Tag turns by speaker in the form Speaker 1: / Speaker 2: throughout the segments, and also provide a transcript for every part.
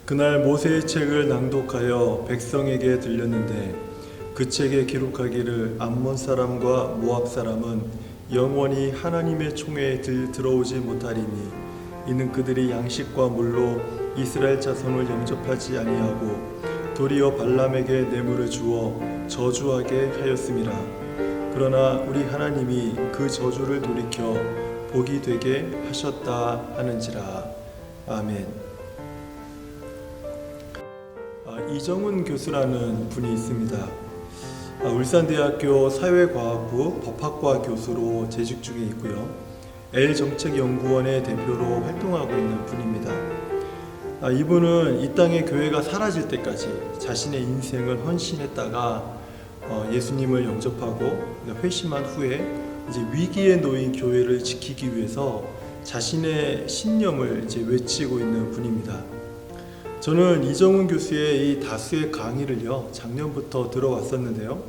Speaker 1: 그날 모세의 책을 낭독하여 백성에게 들렸는데 그 책에 기록하기를 암몬 사람과 모압 사람은 영원히 하나님의 총회에 들어오지 못하리니 이는 그들이 양식과 물로 이스라엘 자손을 영접하지 아니하고 도리어 발람에게 뇌물을 주어 저주하게 하였음이라. 그러나 우리 하나님이 그 저주를 돌이켜 복이 되게 하셨다 하는지라. 아멘. 이정훈 교수라는 분이 있습니다. 울산대학교 사회과학부 법학과 교수로 재직 중에 있고요. L정책연구원의 대표로 활동하고 있는 분입니다. 이분은 이 땅의 교회가 사라질 때까지 자신의 인생을 헌신했다가 예수님을 영접하고 회심한 후에 이제 위기에 놓인 교회를 지키기 위해서 자신의 신념을 이제 외치고 있는 분입니다. 저는 이정훈 교수의 이 다수의 강의를요 작년부터 들어왔었는데요.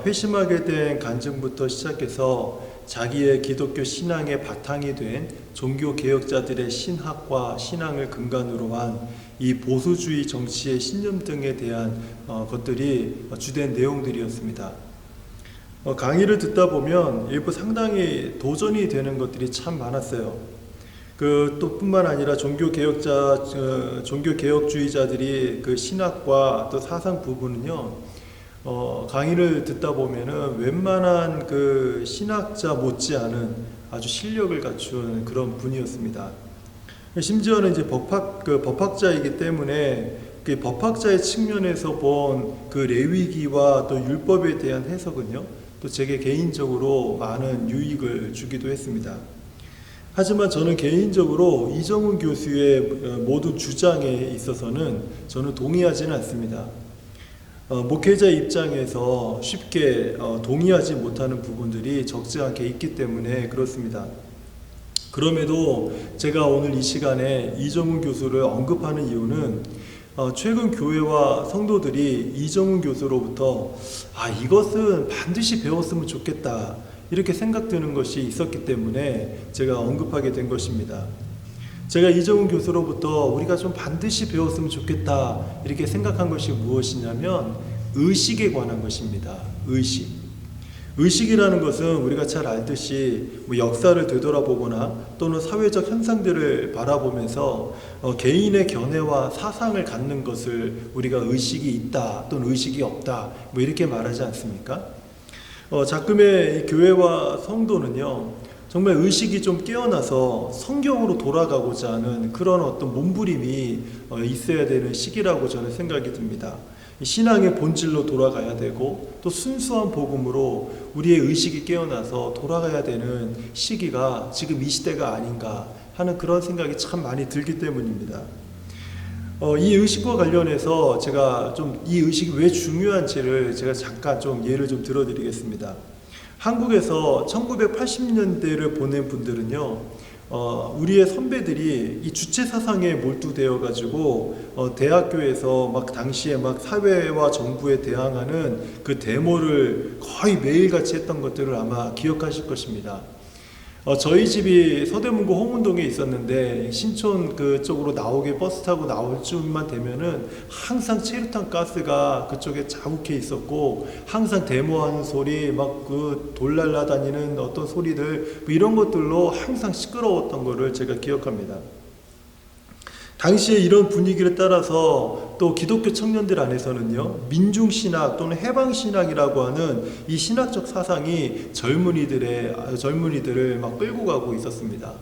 Speaker 1: 회심하게 된 간증부터 시작해서 자기의 기독교 신앙의 바탕이 된 종교 개혁자들의 신학과 신앙을 근간으로 한 이 보수주의 정치의 신념 등에 대한 것들이 주된 내용들이었습니다. 강의를 듣다 보면 일부 상당히 도전이 되는 것들이 참 많았어요. 또 뿐만 아니라 종교 개혁주의자들이 그 신학과 또 사상 부분은요, 강의를 듣다 보면은 웬만한 그 신학자 못지않은 아주 실력을 갖춘 그런 분이었습니다. 심지어는 이제 법학자이기 때문에 그 법학자의 측면에서 본 그 레위기와 또 율법에 대한 해석은요, 또 제게 개인적으로 많은 유익을 주기도 했습니다. 하지만 저는 개인적으로 이정훈 교수의 모든 주장에 있어서는 저는 동의하지는 않습니다. 목회자 입장에서 쉽게 동의하지 못하는 부분들이 적지 않게 있기 때문에 그렇습니다. 그럼에도 제가 오늘 이 시간에 이정훈 교수를 언급하는 이유는 최근 교회와 성도들이 이정훈 교수로부터 이것은 반드시 배웠으면 좋겠다 이렇게 생각되는 것이 있었기 때문에 제가 언급하게 된 것입니다. 제가 이정훈 교수로부터 우리가 좀 반드시 배웠으면 좋겠다 이렇게 생각한 것이 무엇이냐면 의식에 관한 것입니다. 의식이라는 것은 우리가 잘 알듯이 역사를 되돌아보거나 또는 사회적 현상들을 바라보면서 개인의 견해와 사상을 갖는 것을 우리가 의식이 있다 또는 의식이 없다 이렇게 말하지 않습니까? 작금의 이 교회와 성도는요, 정말 의식이 좀 깨어나서 성경으로 돌아가고자 하는 그런 어떤 몸부림이 있어야 되는 시기라고 저는 생각이 듭니다. 신앙의 본질로 돌아가야 되고 또 순수한 복음으로 우리의 의식이 깨어나서 돌아가야 되는 시기가 지금 이 시대가 아닌가 하는 그런 생각이 참 많이 들기 때문입니다. 이 의식과 관련해서 제가 좀 이 의식이 왜 중요한지를 제가 잠깐 좀 예를 좀 들어드리겠습니다. 한국에서 1980년대를 보낸 분들은요, 우리의 선배들이 이 주체 사상에 몰두되어 가지고 대학교에서 막 당시에 막 사회와 정부에 대항하는 그 데모를 거의 매일같이 했던 것들을 아마 기억하실 것입니다. 저희 집이 서대문구 홍은동에 있었는데 신촌 그쪽으로 나오게 버스 타고 나올 쯤만 되면은 항상 체류탄 가스가 그쪽에 자욱해 있었고 항상 데모하는 소리 막 그 돌 날라다니는 어떤 소리들 이런 것들로 항상 시끄러웠던 거를 제가 기억합니다. 당시에 이런 분위기를 따라서 또 기독교 청년들 안에서는요, 민중신학 또는 해방신학이라고 하는 이 신학적 사상이 젊은이들을 막 끌고 가고 있었습니다.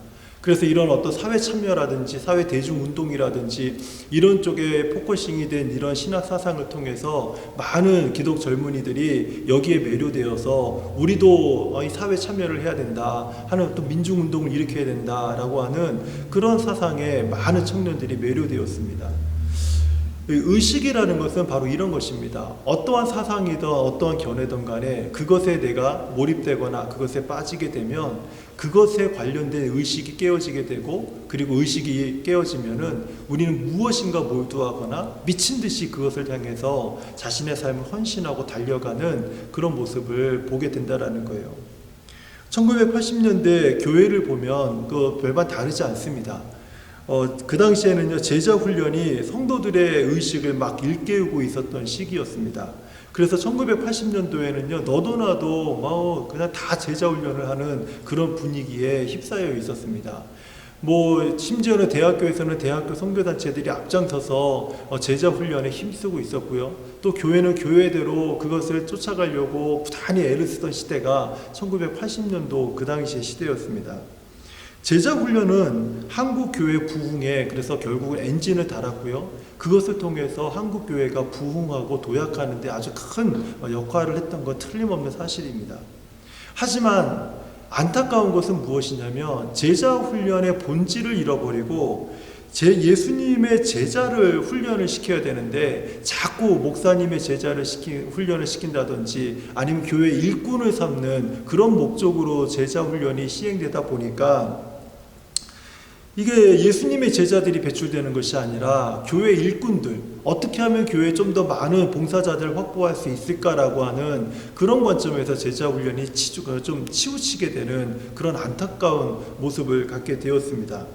Speaker 1: 그래서 이런 어떤 사회 참여라든지 사회 대중운동이라든지 이런 쪽에 포커싱이 된 이런 신학 사상을 통해서 많은 기독 젊은이들이 여기에 매료되어서 우리도 이 사회 참여를 해야 된다 하는 어떤 민중운동을 일으켜야 된다라고 하는 그런 사상에 많은 청년들이 매료되었습니다. 의식이라는 것은 바로 이런 것입니다. 어떠한 사상이든 어떠한 견해든 간에 그것에 내가 몰입되거나 그것에 빠지게 되면 그것에 관련된 의식이 깨어지게 되고, 그리고 의식이 깨어지면은 우리는 무엇인가 몰두하거나 미친 듯이 그것을 향해서 자신의 삶을 헌신하고 달려가는 그런 모습을 보게 된다라는 거예요. 1980년대 교회를 보면 그 별반 다르지 않습니다. 그 당시에는요, 제자 훈련이 성도들의 의식을 막 일깨우고 있었던 시기였습니다. 그래서 1980년도에는요, 너도 나도 뭐 그냥 다 제자 훈련을 하는 그런 분위기에 휩싸여 있었습니다. 뭐 심지어는 대학교에서는 대학교 선교단체들이 앞장서서 제자 훈련에 힘쓰고 있었고요. 또 교회는 교회대로 그것을 쫓아가려고 부단히 애를 쓰던 시대가 1980년도 그 당시의 시대였습니다. 제자 훈련은 한국 교회 부흥에 그래서 결국은 엔진을 달았고요. 그것을 통해서 한국 교회가 부흥하고 도약하는 데 아주 큰 역할을 했던 건 틀림없는 사실입니다. 하지만 안타까운 것은 무엇이냐면 제자 훈련의 본질을 잃어버리고 예수님의 제자를 훈련을 시켜야 되는데 자꾸 목사님의 제자를 훈련을 시킨다든지 아니면 교회 일꾼을 삼는 그런 목적으로 제자 훈련이 시행되다 보니까 이게 예수님의 제자들이 배출되는 것이 아니라 교회 일꾼들, 어떻게 하면 교회에 좀 더 많은 봉사자들을 확보할 수 있을까라고 하는 그런 관점에서 제자 훈련이 좀 치우치게 되는 그런 안타까운 모습을 갖게 되었습니다.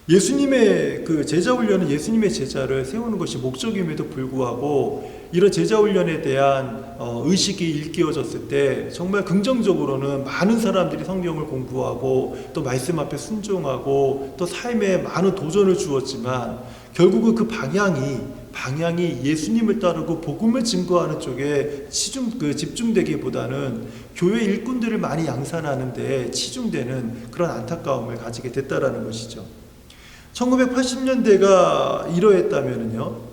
Speaker 1: 예수님의 그 제자 훈련은 예수님의 제자를 세우는 것이 목적임에도 불구하고 이런 제자 훈련에 대한 의식이 일깨워졌을 때 정말 긍정적으로는 많은 사람들이 성경을 공부하고 또 말씀 앞에 순종하고 또 삶에 많은 도전을 주었지만 결국은 그 방향이 예수님을 따르고 복음을 증거하는 쪽에 집중되기보다는 교회 일꾼들을 많이 양산하는 데 치중되는 그런 안타까움을 가지게 됐다라는 것이죠. 1980년대가 이러했다면요,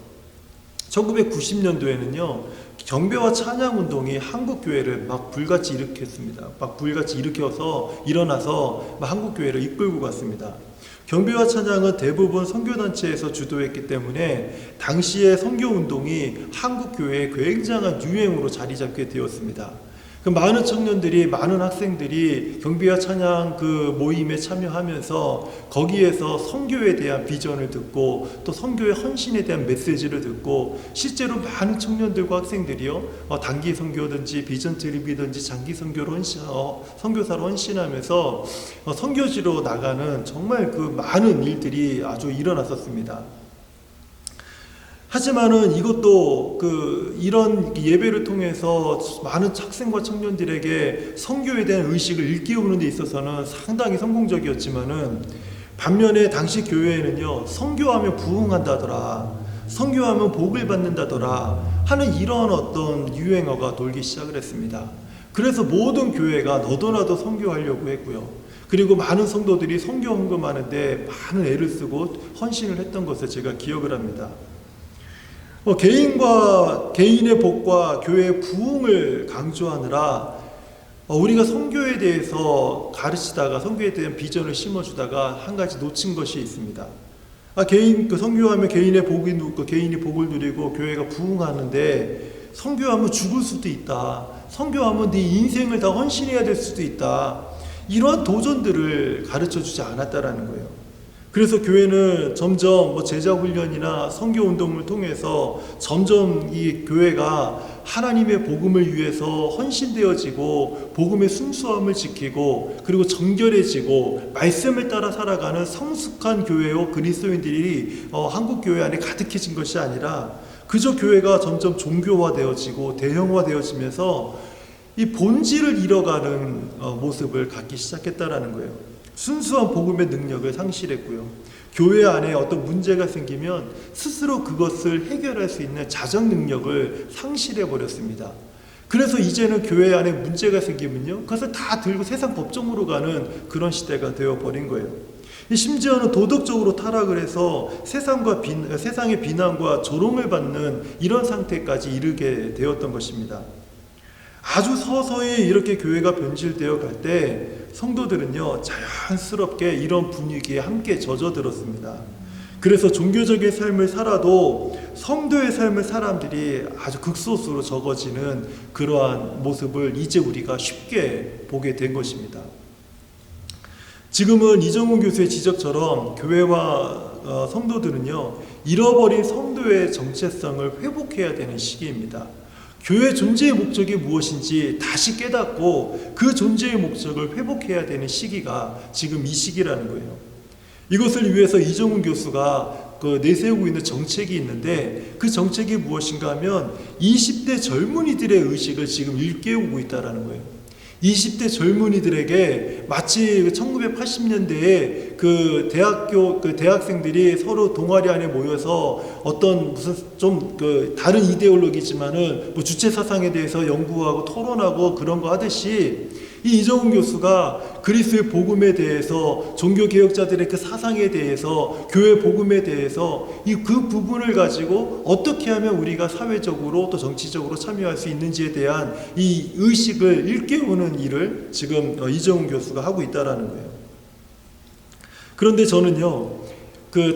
Speaker 1: 1990년도에는요, 경배와 찬양 운동이 한국 교회를 막 불같이 일으켰습니다. 막 불같이 일어나서 한국 교회를 이끌고 갔습니다. 경배와 찬양은 대부분 선교단체에서 주도했기 때문에 당시의 선교 운동이 한국 교회의 굉장한 유행으로 자리 잡게 되었습니다. 그 많은 청년들이, 많은 학생들이 경배와 찬양 그 모임에 참여하면서 거기에서 선교에 대한 비전을 듣고 또 선교의 헌신에 대한 메시지를 듣고 실제로 많은 청년들과 학생들이요, 단기 선교든지 비전 트립이든지 장기 선교로 선교사로 헌신하면서 선교지로 나가는 정말 그 많은 일들이 아주 일어났었습니다. 하지만은 이것도 이런 예배를 통해서 많은 학생과 청년들에게 선교에 대한 의식을 일깨우는 데 있어서는 상당히 성공적이었지만은 반면에 당시 교회에는요, 선교하면 부흥한다더라, 선교하면 복을 받는다더라 하는 이런 어떤 유행어가 돌기 시작을 했습니다. 그래서 모든 교회가 너도 나도 선교하려고 했고요. 그리고 많은 성도들이 선교 헌금하는데 많은 애를 쓰고 헌신을 했던 것을 제가 기억을 합니다. 개인의 복과 교회의 부흥을 강조하느라 우리가 선교에 대해서 가르치다가 선교에 대한 비전을 심어주다가 한 가지 놓친 것이 있습니다. 선교하면 개인이 복을 누리고 교회가 부흥하는데 선교하면 죽을 수도 있다. 선교하면 네 인생을 다 헌신해야 될 수도 있다. 이러한 도전들을 가르쳐주지 않았다라는 거예요. 그래서 교회는 점점 제자 훈련이나 선교 운동을 통해서 점점 이 교회가 하나님의 복음을 위해서 헌신되어지고 복음의 순수함을 지키고 그리고 정결해지고 말씀을 따라 살아가는 성숙한 교회요 그리스도인들이 한국 교회 안에 가득해진 것이 아니라 그저 교회가 점점 종교화되어지고 대형화되어지면서 이 본질을 잃어가는 모습을 갖기 시작했다라는 거예요. 순수한 복음의 능력을 상실했고요. 교회 안에 어떤 문제가 생기면 스스로 그것을 해결할 수 있는 자정 능력을 상실해버렸습니다. 그래서 이제는 교회 안에 문제가 생기면요, 그것을 다 들고 세상 법정으로 가는 그런 시대가 되어버린 거예요. 심지어는 도덕적으로 타락을 해서 세상의 비난과 조롱을 받는 이런 상태까지 이르게 되었던 것입니다. 아주 서서히 이렇게 교회가 변질되어 갈 때 성도들은요, 자연스럽게 이런 분위기에 함께 젖어들었습니다. 그래서 종교적인 삶을 살아도 성도의 삶을 사람들이 아주 극소수로 적어지는 그러한 모습을 이제 우리가 쉽게 보게 된 것입니다. 지금은 이정훈 교수의 지적처럼 교회와 성도들은요, 잃어버린 성도의 정체성을 회복해야 되는 시기입니다. 교회 존재의 목적이 무엇인지 다시 깨닫고 그 존재의 목적을 회복해야 되는 시기가 지금 이 시기라는 거예요. 이것을 위해서 이정훈 교수가 내세우고 있는 정책이 있는데, 그 정책이 무엇인가 하면 20대 젊은이들의 의식을 지금 일깨우고 있다는 거예요. 20대 젊은이들에게 마치 1980년대에 대학생들이 서로 동아리 안에 모여서 어떤 무슨 좀 다른 이데올로기지만은 뭐 주체 사상에 대해서 연구하고 토론하고 그런 거 하듯이, 이 이정훈 교수가 그리스도의 복음에 대해서, 종교 개혁자들의 그 사상에 대해서, 교회 복음에 대해서 그 부분을 가지고 어떻게 하면 우리가 사회적으로 또 정치적으로 참여할 수 있는지에 대한 이 의식을 일깨우는 일을 지금 이정훈 교수가 하고 있다라는 거예요. 그런데 저는요,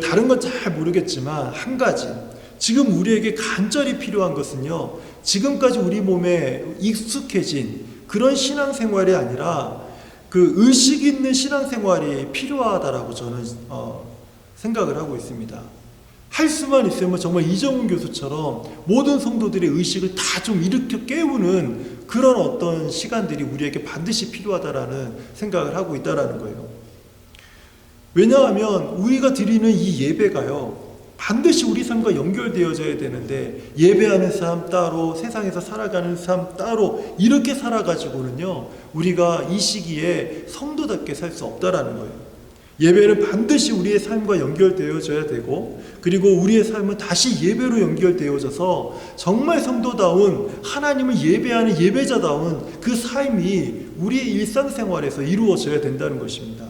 Speaker 1: 다른 건 잘 모르겠지만 한 가지, 지금 우리에게 간절히 필요한 것은요, 지금까지 우리 몸에 익숙해진 그런 신앙생활이 아니라 의식 있는 신앙생활이 필요하다라고 저는 생각을 하고 있습니다. 할 수만 있으면 정말 이정훈 교수처럼 모든 성도들의 의식을 다 좀 일으켜 깨우는 그런 어떤 시간들이 우리에게 반드시 필요하다라는 생각을 하고 있다라는 거예요. 왜냐하면 우리가 드리는 이 예배가요, 반드시 우리 삶과 연결되어져야 되는데, 예배하는 삶 따로, 세상에서 살아가는 삶 따로, 이렇게 살아가지고는요, 우리가 이 시기에 성도답게 살 수 없다라는 거예요. 예배는 반드시 우리의 삶과 연결되어져야 되고, 그리고 우리의 삶은 다시 예배로 연결되어져서 정말 성도다운, 하나님을 예배하는 예배자다운 그 삶이 우리의 일상생활에서 이루어져야 된다는 것입니다.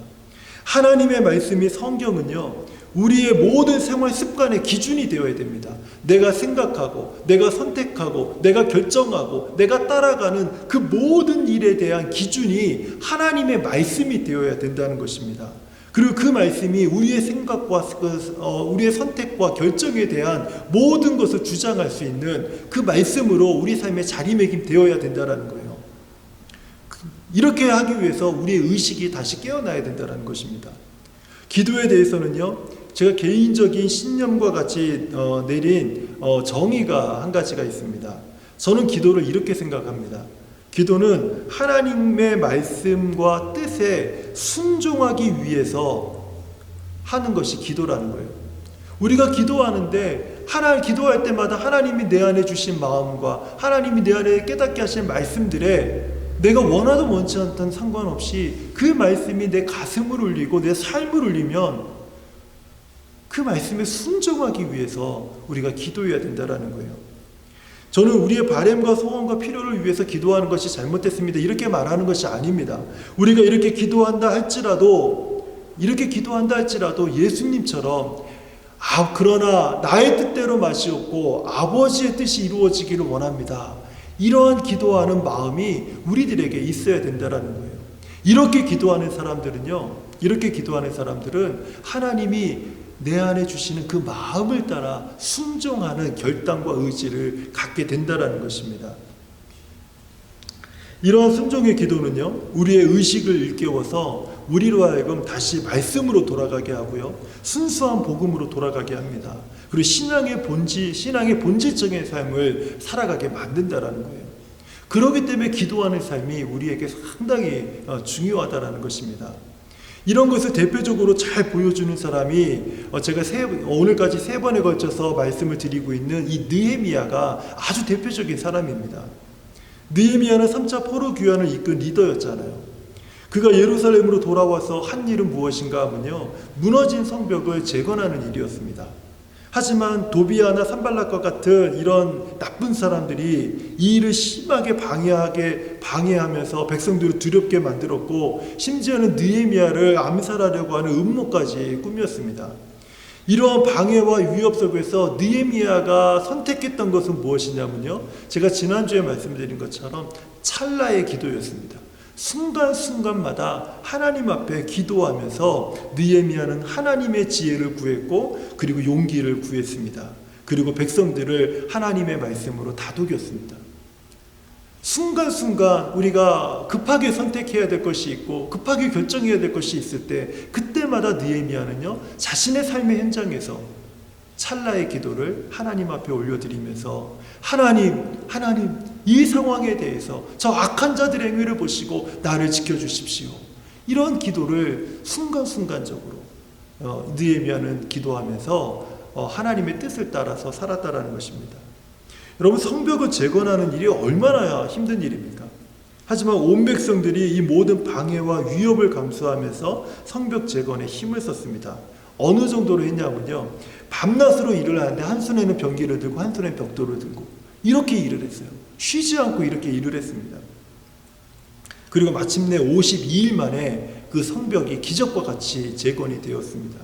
Speaker 1: 하나님의 말씀이, 성경은요, 우리의 모든 생활 습관의 기준이 되어야 됩니다. 내가 생각하고, 내가 선택하고, 내가 결정하고, 내가 따라가는 그 모든 일에 대한 기준이 하나님의 말씀이 되어야 된다는 것입니다. 그리고 그 말씀이 우리의 생각과 우리의 선택과 결정에 대한 모든 것을 주장할 수 있는 그 말씀으로 우리 삶에 자리매김되어야 된다는 거예요. 이렇게 하기 위해서 우리의 의식이 다시 깨어나야 된다는 것입니다. 기도에 대해서는요, 제가 개인적인 신념과 같이 내린 정의가 한 가지가 있습니다. 저는 기도를 이렇게 생각합니다. 기도는 하나님의 말씀과 뜻에 순종하기 위해서 하는 것이 기도라는 거예요. 우리가 기도하는데, 기도할 때마다 하나님이 내 안에 주신 마음과 하나님이 내 안에 깨닫게 하신 말씀들에 내가 원하든 원치 않든 상관없이 그 말씀이 내 가슴을 울리고 내 삶을 울리면 그 말씀에 순종하기 위해서 우리가 기도해야 된다는 거예요. 저는 우리의 바람과 소원과 필요를 위해서 기도하는 것이 잘못됐습니다, 이렇게 말하는 것이 아닙니다. 우리가 이렇게 기도한다 할지라도 예수님처럼 그러나 나의 뜻대로 마시옵고 아버지의 뜻이 이루어지기를 원합니다, 이러한 기도하는 마음이 우리들에게 있어야 된다는 거예요. 이렇게 기도하는 사람들은 하나님이 내 안에 주시는 그 마음을 따라 순종하는 결단과 의지를 갖게 된다는 것입니다. 이러한 순종의 기도는요, 우리의 의식을 일깨워서 우리로 하여금 다시 말씀으로 돌아가게 하고요, 순수한 복음으로 돌아가게 합니다. 그리고 신앙의 본질적인 삶을 살아가게 만든다는 거예요. 그렇기 때문에 기도하는 삶이 우리에게 상당히 중요하다는 것입니다. 이런 것을 대표적으로 잘 보여주는 사람이 제가 오늘까지 3번에 걸쳐서 말씀을 드리고 있는 이 느헤미야가 아주 대표적인 사람입니다. 느헤미야는 3차 포로 귀환을 이끈 리더였잖아요. 그가 예루살렘으로 돌아와서 한 일은 무엇인가 하면요, 무너진 성벽을 재건하는 일이었습니다. 하지만 도비아나 산발락과 같은 이런 나쁜 사람들이 이 일을 심하게 방해하면서 백성들을 두렵게 만들었고, 심지어는 느헤미야를 암살하려고 하는 음모까지 꾸몄습니다. 이러한 방해와 위협 속에서 느헤미야가 선택했던 것은 무엇이냐면요, 제가 지난주에 말씀드린 것처럼 찰나의 기도였습니다. 순간순간마다 하나님 앞에 기도하면서 느헤미야는 하나님의 지혜를 구했고, 그리고 용기를 구했습니다. 그리고 백성들을 하나님의 말씀으로 다독였습니다. 순간순간 우리가 급하게 선택해야 될 것이 있고 급하게 결정해야 될 것이 있을 때, 그때마다 느헤미야는요, 자신의 삶의 현장에서 찰나의 기도를 하나님 앞에 올려드리면서 하나님, 이 상황에 대해서 저 악한 자들의 행위를 보시고 나를 지켜주십시오, 이런 기도를 순간순간적으로 느헤미야는 기도하면서 하나님의 뜻을 따라서 살았다라는 것입니다. 여러분, 성벽을 재건하는 일이 얼마나 힘든 일입니까? 하지만 온 백성들이 이 모든 방해와 위협을 감수하면서 성벽 재건에 힘을 썼습니다. 어느 정도로 했냐면요, 밤낮으로 일을 하는데 한 손에는 병기를 들고 한 손에는 벽돌을 들고 이렇게 일을 했어요. 쉬지 않고 이렇게 일을 했습니다. 그리고 마침내 52일 만에 그 성벽이 기적과 같이 재건이 되었습니다.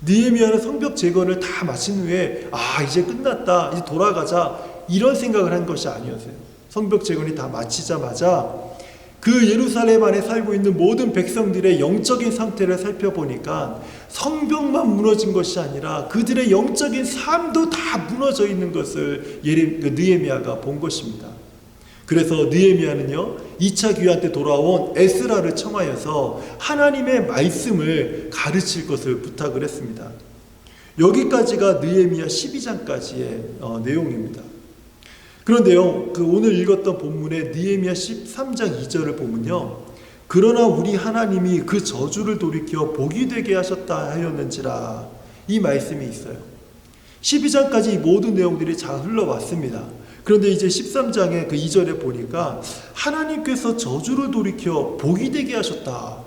Speaker 1: 느헤미야는 성벽 재건을 다 마친 후에 이제 끝났다, 이제 돌아가자, 이런 생각을 한 것이 아니었어요. 성벽 재건이 다 마치자마자 그 예루살렘 안에 살고 있는 모든 백성들의 영적인 상태를 살펴보니까 성벽만 무너진 것이 아니라 그들의 영적인 삶도 다 무너져 있는 것을 느헤미야가 본 것입니다. 그래서 느헤미야는요, 2차 귀환 때 돌아온 에스라를 청하여서 하나님의 말씀을 가르칠 것을 부탁을 했습니다. 여기까지가 느헤미야 12장까지의 내용입니다. 그런데요, 오늘 읽었던 본문의 느헤미야 13장 2절을 보면요, 그러나 우리 하나님이 그 저주를 돌이켜 복이 되게 하셨다 하였는지라, 이 말씀이 있어요. 12장까지 이 모든 내용들이 잘 흘러왔습니다. 그런데 이제 13장의 그 2절에 보니까 하나님께서 저주를 돌이켜 복이 되게 하셨다.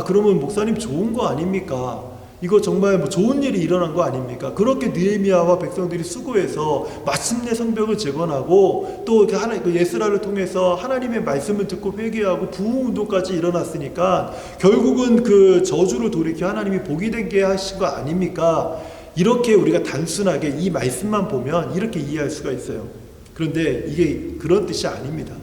Speaker 1: 그러면 목사님 좋은 거 아닙니까? 이거 정말 좋은 일이 일어난 거 아닙니까? 그렇게 느헤미야와 백성들이 수고해서 마침내 성벽을 재건하고 또 예스라를 통해서 하나님의 말씀을 듣고 회개하고 부흥운동까지 일어났으니까 결국은 그 저주를 돌이켜 하나님이 복이 되게 하신 거 아닙니까? 이렇게 우리가 단순하게 이 말씀만 보면 이렇게 이해할 수가 있어요. 그런데 이게 그런 뜻이 아닙니다.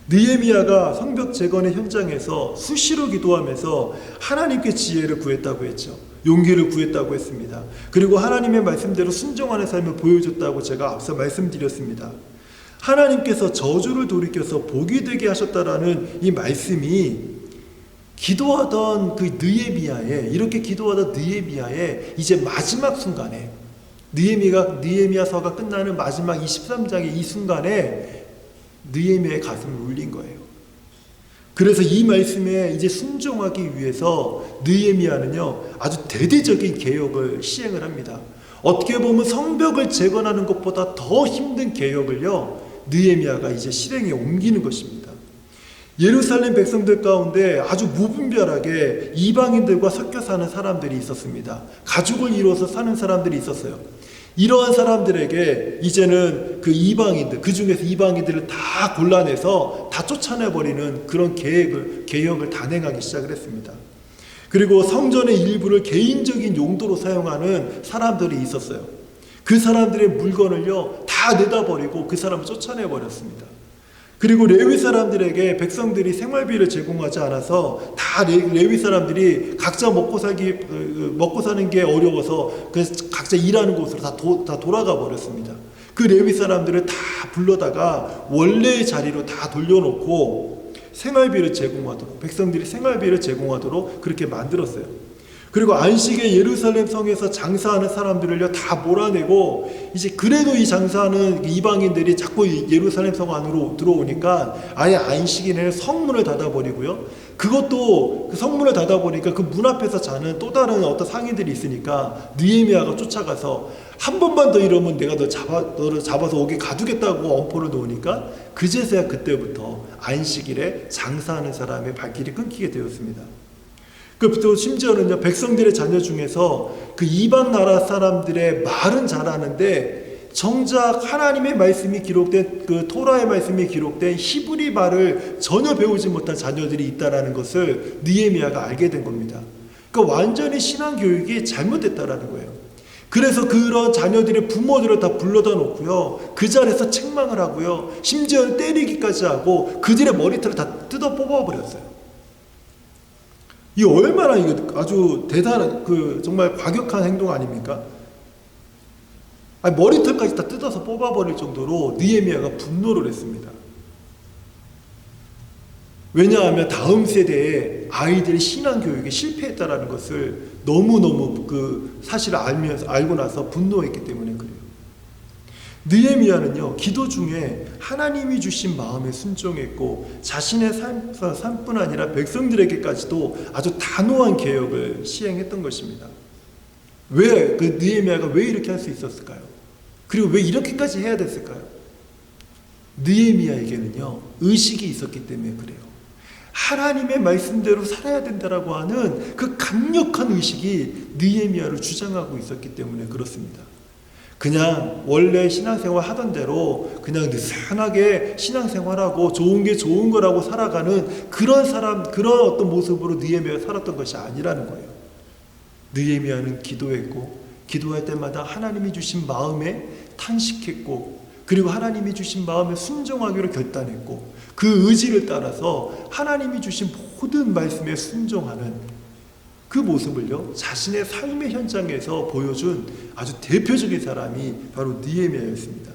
Speaker 1: 느헤미야가 성벽 재건의 현장에서 수시로 기도하면서 하나님께 지혜를 구했다고 했죠. 용기를 구했다고 했습니다. 그리고 하나님의 말씀대로 순종하는 삶을 보여줬다고 제가 앞서 말씀드렸습니다. 하나님께서 저주를 돌이켜서 복이 되게 하셨다라는 이 말씀이 기도하던 그 이렇게 기도하던 느헤미야의 이제 마지막 순간에, 느헤미야서가 끝나는 마지막 23장의 이 순간에 느헤미야의 가슴을 울린 거예요. 그래서 이 말씀에 이제 순종하기 위해서 느헤미야는요, 아주 대대적인 개혁을 시행을 합니다. 어떻게 보면 성벽을 재건하는 것보다 더 힘든 개혁을요, 느헤미야가 이제 실행에 옮기는 것입니다. 예루살렘 백성들 가운데 아주 무분별하게 이방인들과 섞여 사는 사람들이 있었습니다. 가족을 이루어서 사는 사람들이 있었어요. 이러한 사람들에게 이제는 그 이방인들, 그 중에서 이방인들을 다 골라내서 다 쫓아내버리는 그런 개혁을 단행하기 시작을 했습니다. 그리고 성전의 일부를 개인적인 용도로 사용하는 사람들이 있었어요. 그 사람들의 물건을요, 다 내다버리고 그 사람을 쫓아내버렸습니다. 그리고 레위 사람들에게 백성들이 생활비를 제공하지 않아서 다 레위 사람들이 각자 먹고 사는 게 어려워서 그래서 각자 일하는 곳으로 다 돌아가 버렸습니다. 그 레위 사람들을 다 불러다가 원래의 자리로 다 돌려놓고 생활비를 제공하도록, 백성들이 생활비를 제공하도록 그렇게 만들었어요. 그리고 안식에 예루살렘 성에서 장사하는 사람들을요 다 몰아내고, 이제 그래도 이 장사하는 이방인들이 자꾸 예루살렘 성 안으로 들어오니까 아예 안식일에는 성문을 닫아버리고요. 그것도 그 성문을 닫아버리니까 그 문 앞에서 자는 또 다른 어떤 상인들이 있으니까 느헤미야가 쫓아가서 한 번만 더 이러면 내가 너를 잡아서 오게 가두겠다고 엄포를 놓으니까 그제서야 그때부터 안식일에 장사하는 사람의 발길이 끊기게 되었습니다. 또 심지어는요, 백성들의 자녀 중에서 그 이방 나라 사람들의 말은 잘하는데 정작 하나님의 말씀이 기록된, 그 토라의 말씀이 기록된 히브리 말을 전혀 배우지 못한 자녀들이 있다라는 것을 느헤미야가 알게 된 겁니다. 그러니까 완전히 신앙 교육이 잘못됐다라는 거예요. 그래서 그런 자녀들의 부모들을 다 불러다 놓고요, 그 자리에서 책망을 하고요, 심지어 때리기까지 하고 그들의 머리털을 다 뜯어 뽑아버렸어요. 이 얼마나 이거 아주 대단한, 정말 과격한 행동 아닙니까? 머리털까지 다 뜯어서 뽑아버릴 정도로 느헤미야가 분노를 했습니다. 왜냐하면 다음 세대의 아이들의 신앙 교육에 실패했다라는 것을 너무너무 그 사실을 알고 나서 분노했기 때문에 그래요. 느헤미야는요, 기도 중에 하나님이 주신 마음에 순종했고 자신의 삶뿐 아니라 백성들에게까지도 아주 단호한 개혁을 시행했던 것입니다. 왜 그 느헤미야가 왜 이렇게 할 수 있었을까요? 그리고 왜 이렇게까지 해야 됐을까요? 느헤미야에게는요, 의식이 있었기 때문에 그래요. 하나님의 말씀대로 살아야 된다라고 하는 그 강력한 의식이 느헤미야를 주장하고 있었기 때문에 그렇습니다. 그냥 원래 신앙생활 하던 대로 그냥 느슨하게 신앙생활하고 좋은 게 좋은 거라고 살아가는 그런 사람, 그런 어떤 모습으로 느헤미야가 살았던 것이 아니라는 거예요. 느헤미야는 기도했고, 기도할 때마다 하나님이 주신 마음에 탄식했고, 그리고 하나님이 주신 마음에 순종하기로 결단했고, 그 의지를 따라서 하나님이 주신 모든 말씀에 순종하는 그 모습을요, 자신의 삶의 현장에서 보여준 아주 대표적인 사람이 바로 느헤미야였습니다.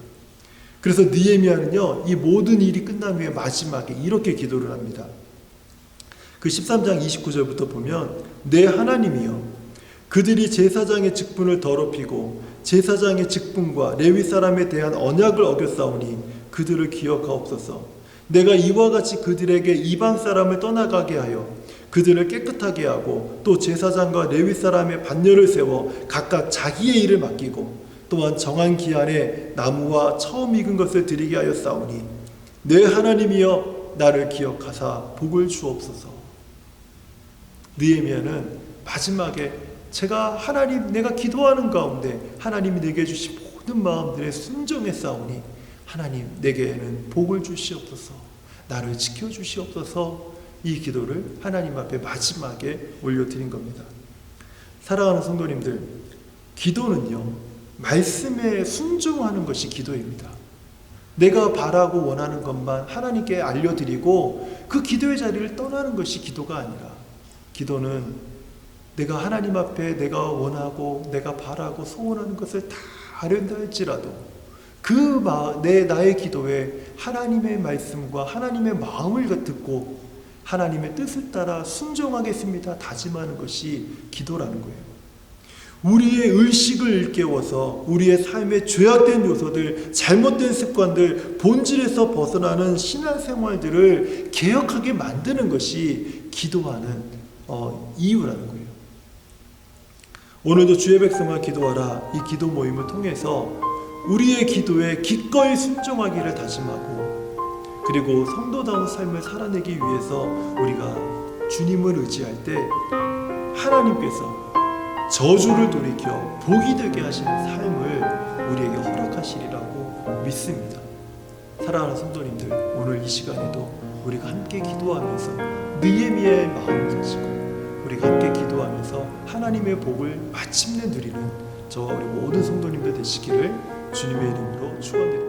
Speaker 1: 그래서 느헤미야는요, 이 모든 일이 끝난 후에 마지막에 이렇게 기도를 합니다. 그 13장 29절부터 보면, 내 하나님이여, 그들이 제사장의 직분을 더럽히고 제사장의 직분과 레위 사람에 대한 언약을 어겼사오니 그들을 기억하옵소서. 내가 이와 같이 그들에게 이방 사람을 떠나가게 하여 그들을 깨끗하게 하고, 또 제사장과 레위 사람의 반열을 세워 각각 자기의 일을 맡기고, 또한 정한 기한에 나무와 처음 익은 것을 드리게 하였사오니 내 하나님이여 나를 기억하사 복을 주옵소서. 느헤미야는 마지막에 내가 기도하는 가운데 하나님이 내게 주신 모든 마음들에 순종했사오니 하나님 내게는 복을 주시옵소서, 나를 지켜주시옵소서, 이 기도를 하나님 앞에 마지막에 올려드린 겁니다. 사랑하는 성도님들, 기도는요, 말씀에 순종하는 것이 기도입니다. 내가 바라고 원하는 것만 하나님께 알려드리고 그 기도의 자리를 떠나는 것이 기도가 아니라, 기도는 내가 하나님 앞에 내가 원하고 내가 바라고 소원하는 것을 다 아련다 할지라도 나의 기도에 하나님의 말씀과 하나님의 마음을 듣고 하나님의 뜻을 따라 순종하겠습니다 다짐하는 것이 기도라는 거예요. 우리의 의식을 일깨워서 우리의 삶의 죄악된 요소들, 잘못된 습관들, 본질에서 벗어나는 신앙생활들을 개혁하게 만드는 것이 기도하는 이유라는 거예요. 오늘도 주의 백성아 기도하라, 이 기도 모임을 통해서 우리의 기도에 기꺼이 순종하기를 다짐하고, 그리고 성도다운 삶을 살아내기 위해서 우리가 주님을 의지할 때 하나님께서 저주를 돌이켜 복이 되게 하시는 삶을 우리에게 허락하시리라고 믿습니다. 사랑하는 성도님들, 오늘 이 시간에도 우리가 함께 기도하면서 느헤미야의 마음을 가지고 우리가 함께 기도하면서 하나님의 복을 마침내 누리는 저와 우리 모든 성도님들 되시기를 주님의 이름으로 축원드립니다.